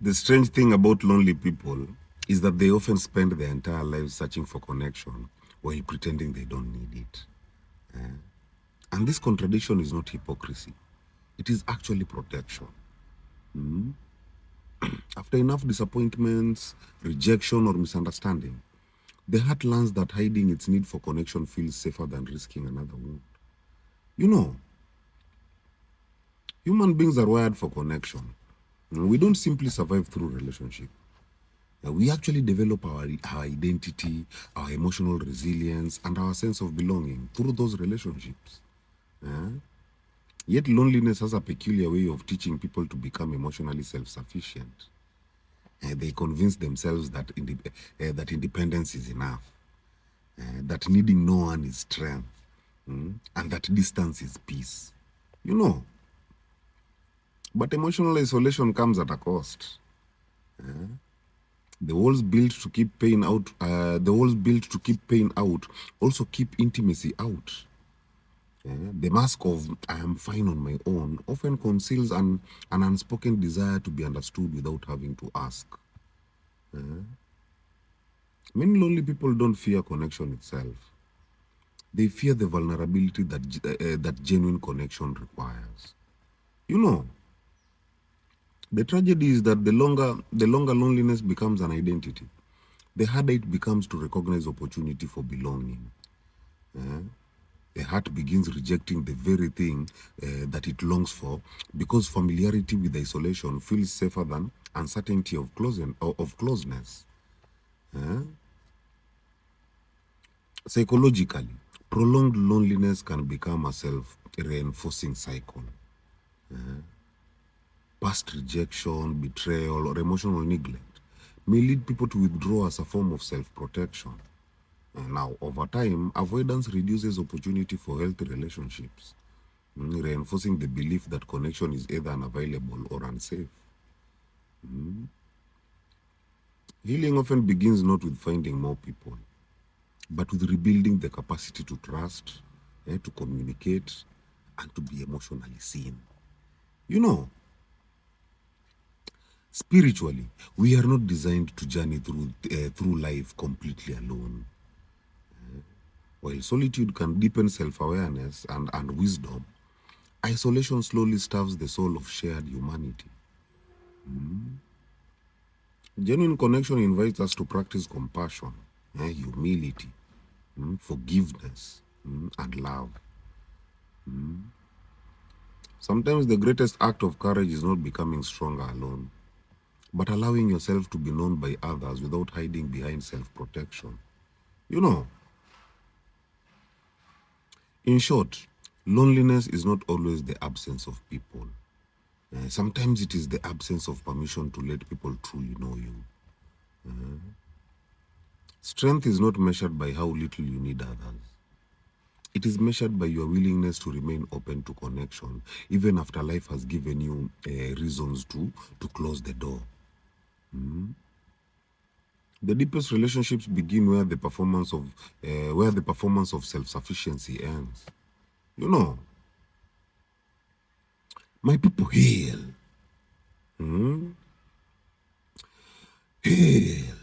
The strange thing about lonely people is that they often spend their entire lives searching for connection while pretending they don't need it. And this contradiction is not hypocrisy, it is actually protection. After enough disappointments, rejection, or misunderstanding, the heart learns that hiding its need for connection feels safer than risking another wound. You know, human beings are wired for connection. We don't simply survive through relationship. We actually develop our identity, our emotional resilience, and our sense of belonging through those relationships. eh? Yet loneliness has a peculiar way of teaching people to become emotionally self-sufficient. They convince themselves that, that independence is enough, that needing no one is strength, and that distance is peace. You know, but emotional isolation comes at a cost. The walls built to keep pain out. The walls built to keep pain out also keep intimacy out. The mask of "I am fine on my own" often conceals an unspoken desire to be understood without having to ask. Many lonely people don't fear connection itself. They fear the vulnerability that genuine connection requires. You know, the tragedy is that the longer loneliness becomes an identity, the harder it becomes to recognize opportunity for belonging. The heart begins rejecting the very thing that it longs for because familiarity with isolation feels safer than uncertainty of closeness. Psychologically, prolonged loneliness can become a self-reinforcing cycle. Past rejection, betrayal, or emotional neglect may lead people to withdraw as a form of self-protection. Now, over time, avoidance reduces opportunity for healthy relationships, reinforcing the belief that connection is either unavailable or unsafe. Healing often begins not with finding more people, but with rebuilding the capacity to trust, to communicate, and to be emotionally seen. You know, spiritually, we are not designed to journey through life completely alone. While solitude can deepen self-awareness and wisdom, isolation slowly starves the soul of shared humanity. Genuine connection invites us to practice compassion, humility, forgiveness, and love. Sometimes the greatest act of courage is not becoming stronger alone, but allowing yourself to be known by others without hiding behind self-protection. You know, in short, loneliness is not always the absence of people. Sometimes it is the absence of permission to let people truly know you. Strength is not measured by how little you need others. It is measured by your willingness to remain open to connection, even after life has given you reasons to close the door. The deepest relationships begin where the performance of self-sufficiency ends. You know, my people hail. Hail.